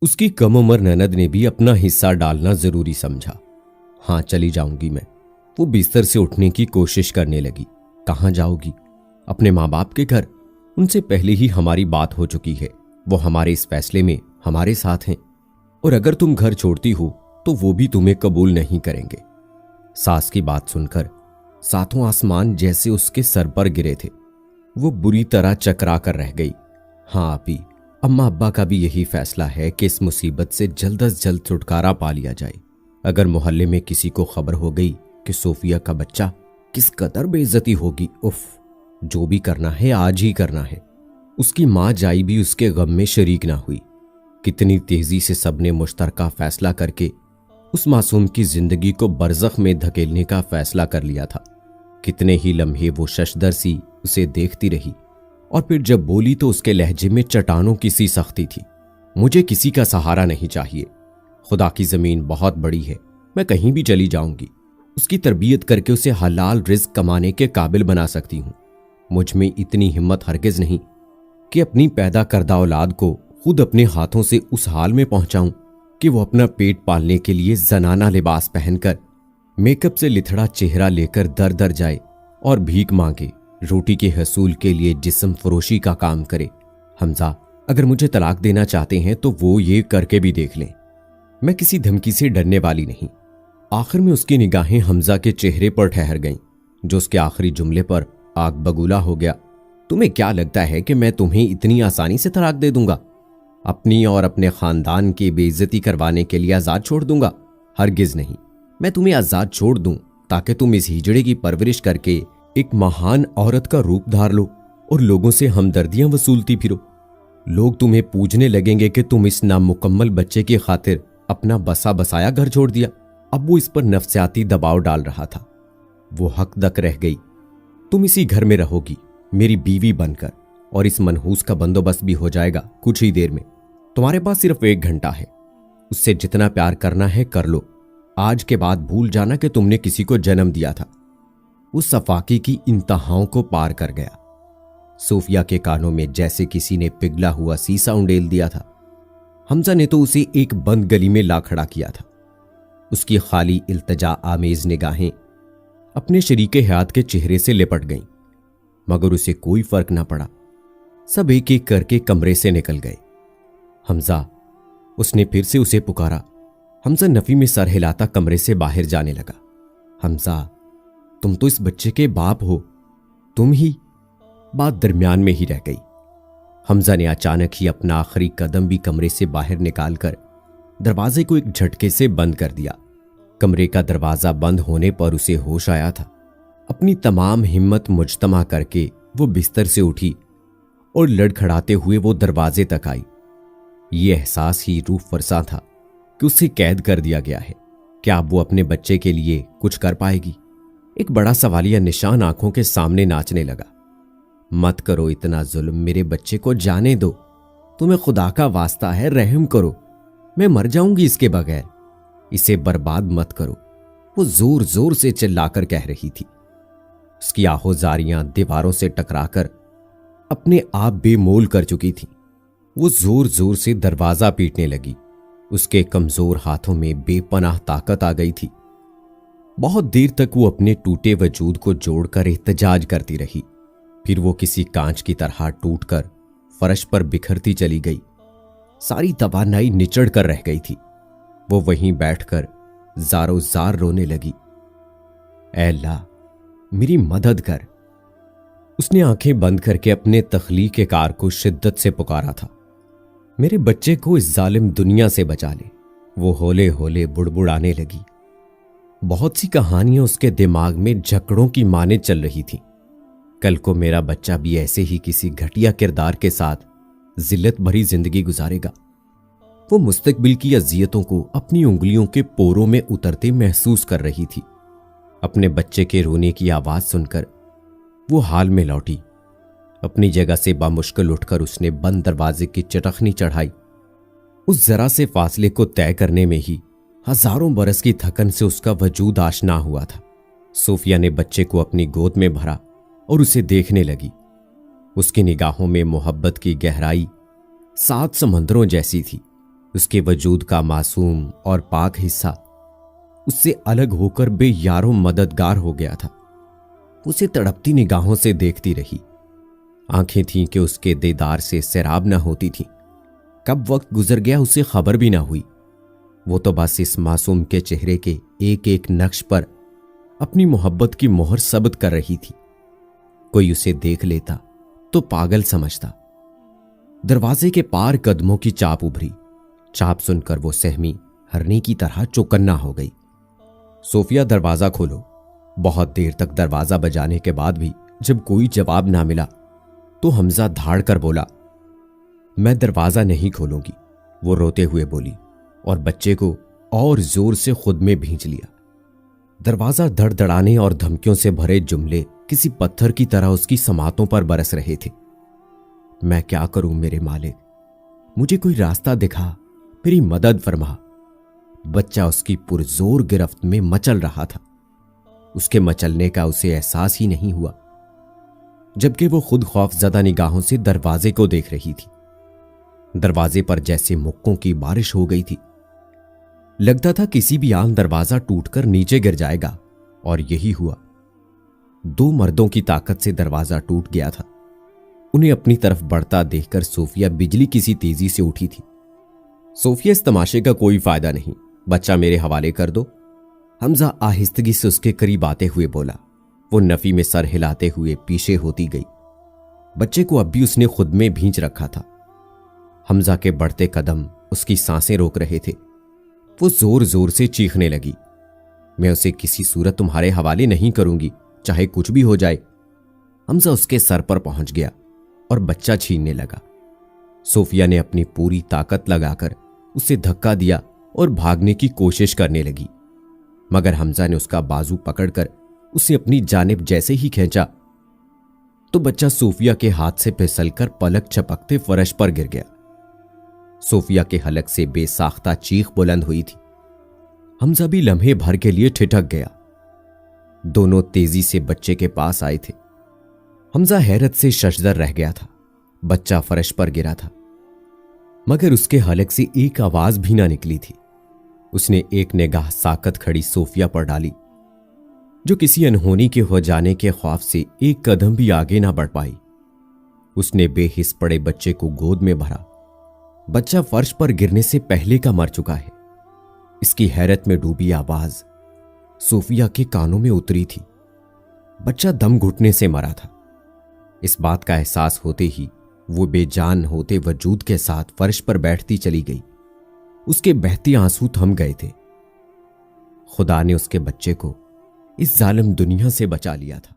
उसकी कम उम्र ननद ने भी अपना हिस्सा डालना जरूरी समझा। हाँ, चली जाऊंगी मैं। वो बिस्तर से उठने की कोशिश करने लगी। कहाँ जाओगी? अपने माँ बाप के घर। उनसे पहले ही हमारी बात हो चुकी है। वो हमारे इस फैसले में हमारे साथ हैं, और अगर तुम घर छोड़ती हो तो वो भी तुम्हें कबूल नहीं करेंगे। सास की बात सुनकर सातों आसमान जैसे उसके सर पर गिरे थे। वो बुरी तरह चकरा कर रह गई। हाँ आपी, अम्मा अब्बा का भी यही फैसला है कि इस मुसीबत से जल्द अज जल्द छुटकारा पा लिया जाए। अगर मोहल्ले में किसी को खबर हो गई कि सोफिया का बच्चा, किस कदर बेइज्जती होगी। उफ, जो भी करना है आज ही करना है। उसकी माँ जाई भी उसके गम में शरीक ना हुई। कितनी तेजी से सबने मुश्तरका फैसला करके उस मासूम की जिंदगी को बरज़ख में धकेलने का फैसला कर लिया था। कितने ही लम्हे वो शशदर सी उसे देखती रही, और फिर जब बोली तो उसके लहजे में चट्टानों की सी सख्ती थी। मुझे किसी का सहारा नहीं चाहिए। खुदा की जमीन बहुत बड़ी है, मैं कहीं भी चली जाऊंगी। उसकी तरबियत करके उसे हलाल रिज़्क कमाने के काबिल बना सकती हूं। मुझ में इतनी हिम्मत हरगिज नहीं कि अपनी पैदा करदा औलाद को खुद अपने हाथों से उस हाल में पहुंचाऊं कि वो अपना पेट पालने के लिए जनाना लिबास पहनकर, मेकअप से लिथड़ा चेहरा लेकर दर दर जाए और भीख मांगे, रोटी के हसूल के लिए जिस्म फरोशी का काम करे। हमजा, अगर मुझे तलाक देना चाहते हैं तो वो ये करके भी देख लें। मैं किसी धमकी से डरने वाली नहीं। आखिर में उसकी निगाहें हमजा के चेहरे पर ठहर गईं, जो उसके आखिरी जुमले पर आग बगूला हो गया। तुम्हें क्या लगता है कि मैं तुम्हें इतनी आसानी से तलाक दे दूंगा? अपनी और अपने खानदान की बेइज्जती करवाने के लिए आजाद छोड़ दूंगा? हरगिज नहीं। मैं तुम्हें आजाद छोड़ दूं ताकि तुम इस हिजड़े की परवरिश करके एक महान औरत का रूप धार लो और लोगों से हमदर्दियां वसूलती फिरो। लोग तुम्हें पूछने लगेंगे कि तुम इस नामुकम्मल बच्चे की खातिर अपना बसा बसाया घर छोड़ दिया। अब वो इस पर नफ्सियाती दबाव डाल रहा था। वो हकदक रह गई। तुम इसी घर में रहोगी मेरी बीवी बनकर, और इस मनहूस का बंदोबस्त भी हो जाएगा कुछ ही देर में। तुम्हारे पास सिर्फ 1 घंटा है। उससे जितना प्यार करना है कर लो। आज के बाद भूल जाना कि तुमने किसी को जन्म दिया था। उस सफाकी की इंतहाओं को पार कर गया। सोफिया के कानों में जैसे किसी ने पिघला हुआ सीसा उंडेल दिया था। हमजा ने तो उसे एक बंद गली में ला खड़ा किया था। उसकी खाली इल्तजा आमेज निगाहें अपने शरीके हयात के चेहरे से लिपट गईं, मगर उसे कोई फर्क ना पड़ा। सब एक एक करके कमरे से निकल गए। हमजा, उसने फिर से उसे पुकारा। हमजा नफी में सर हिलाता कमरे से बाहर जाने लगा। हमजा, तुम तो इस बच्चे के बाप हो, तुम ही। बात दरमियान में ही रह गई। हमजा ने अचानक ही अपना आखिरी कदम भी कमरे से बाहर निकालकर दरवाजे को एक झटके से बंद कर दिया। कमरे का दरवाजा बंद होने पर उसे होश आया था। अपनी तमाम हिम्मत मुजतमा करके वो बिस्तर से उठी और लड़खड़ाते हुए वो दरवाजे तक आई। ये एहसास ही रूह फरसा था कि उसे कैद कर दिया गया है। क्या अब वो अपने बच्चे के लिए कुछ कर पाएगी? एक बड़ा सवालिया निशान आंखों के सामने नाचने लगा। मत करो इतना जुल्म, मेरे बच्चे को जाने दो। तुम्हें खुदा का वास्ता है, रहम करो। मैं मर जाऊंगी इसके बगैर। इसे बर्बाद मत करो, वो जोर जोर से चिल्लाकर कह रही थी। उसकी आहोजारियां दीवारों से टकराकर अपने आप बेमोल कर चुकी थीं। वो जोर जोर से दरवाजा पीटने लगी। उसके कमजोर हाथों में बेपनाह ताकत आ गई थी। बहुत देर तक वो अपने टूटे वजूद को जोड़कर एहतजाज करती रही। फिर वो किसी कांच की तरह टूटकर फर्श पर बिखरती चली गई। सारी तवानाई निचड़ कर रह गई थी। वो वहीं बैठकर जारो जार रोने लगी। ऐ अल्लाह, मेरी मदद कर। उसने आंखें बंद करके अपने तख्लीक कार को शिद्दत से पुकारा था। मेरे बच्चे को इस जालिम दुनिया से बचा ले। वो होले होले बुड़बुड़ाने लगी। बहुत सी कहानियां उसके दिमाग में झकड़ों की माने चल रही थीं। कल को मेरा बच्चा भी ऐसे ही किसी घटिया किरदार के साथ जिल्लत भरी जिंदगी गुजारेगा। वो मुस्तकबिल की अजियतों को अपनी उंगलियों के पोरों में उतरते महसूस कर रही थी। अपने बच्चे के रोने की आवाज सुनकर वो हाल में लौटी। अपनी जगह से बामुश्किल उठकर उसने बंद दरवाजे की चटखनी चढ़ाई। उस जरा से फासले को तय करने में ही हजारों बरस की थकन से उसका वजूद आशना हुआ था। सोफिया ने बच्चे को अपनी गोद में भरा और उसे देखने लगी। उसकी निगाहों में मोहब्बत की गहराई 7 समंदरों जैसी थी। उसके वजूद का मासूम और पाक हिस्सा उससे अलग होकर बेयारों मददगार हो गया था। उसे तड़पती निगाहों से देखती रही। आंखें थीं कि उसके दीदार से सैराब न होती थीं। कब वक्त गुजर गया उसे खबर भी ना हुई। वो तो बस इस मासूम के चेहरे के एक एक नक्श पर अपनी मोहब्बत की मोहर सबत कर रही थी। कोई उसे देख लेता तो पागल समझता। दरवाजे के पार कदमों की चाप उभरी। चाप सुनकर वो सहमी हरनी की तरह चौकन्ना हो गई। सोफिया, दरवाजा खोलो। बहुत देर तक दरवाजा बजाने के बाद भी जब कोई जवाब ना मिला तो हमजा धाड़ कर बोला, मैं दरवाजा नहीं खोलूंगी। वो रोते हुए बोली और बच्चे को और जोर से खुद में भींच लिया। दरवाजा धड़धड़ाने और धमकियों से भरे जुमले किसी पत्थर की तरह उसकी समातों पर बरस रहे थे। मैं क्या करूं मेरे मालिक, मुझे कोई रास्ता दिखा, मेरी मदद फरमा। बच्चा उसकी पुरजोर गिरफ्त में मचल रहा था। उसके मचलने का उसे एहसास ही नहीं हुआ, जबकि वो खुद खौफजदा निगाहों से दरवाजे को देख रही थी। दरवाजे पर जैसे मुक्कों की बारिश हो गई थी। लगता था किसी भी आन दरवाजा टूटकर नीचे गिर जाएगा, और यही हुआ। 2 मर्दों की ताकत से दरवाजा टूट गया था। उन्हें अपनी तरफ बढ़ता देखकर सोफिया बिजली किसी तेजी से उठी थी। सोफिया, इस तमाशे का कोई फायदा नहीं, बच्चा मेरे हवाले कर दो। हमजा आहिस्तगी से उसके करीब आते हुए बोला। वो नफी में सर हिलाते हुए पीछे होती गई। बच्चे को अब भी उसने खुद में भींच रखा था। हमजा के बढ़ते कदम उसकी सांसें रोक रहे थे। वो जोर जोर से चीखने लगी, मैं उसे किसी सूरत तुम्हारे हवाले नहीं करूंगी, चाहे कुछ भी हो जाए। हमजा उसके सर पर पहुंच गया और बच्चा छीनने लगा। सोफिया ने अपनी पूरी ताकत लगाकर उसे धक्का दिया और भागने की कोशिश करने लगी, मगर हमजा ने उसका बाजू पकड़कर उसे अपनी जानिब जैसे ही खींचा तो बच्चा सोफिया के हाथ से फिसलकर पलक झपकते फर्श पर गिर गया। सोफिया के हलक से बेसाख्ता चीख बुलंद हुई थी। हमजा भी लम्हे भर के लिए ठिठक गया। दोनों तेजी से बच्चे के पास आए थे। हमजा हैरत से शशदर रह गया था। बच्चा फर्श पर गिरा था, मगर उसके हलक से एक आवाज भी ना निकली थी। उसने एक निगाह साकत खड़ी सोफिया पर डाली, जो किसी अनहोनी के हो जाने के खौफ से एक कदम भी आगे ना बढ़ पाई। उसने बेहिस पड़े बच्चे को गोद में भरा। बच्चा फर्श पर गिरने से पहले का मर चुका है। इसकी हैरत में डूबी आवाज सोफिया के कानों में उतरी थी। बच्चा दम घुटने से मरा था। इस बात का एहसास होते ही वो बेजान होते वजूद के साथ फर्श पर बैठती चली गई। उसके बहते आंसू थम गए थे। खुदा ने उसके बच्चे को इस जालिम दुनिया से बचा लिया था।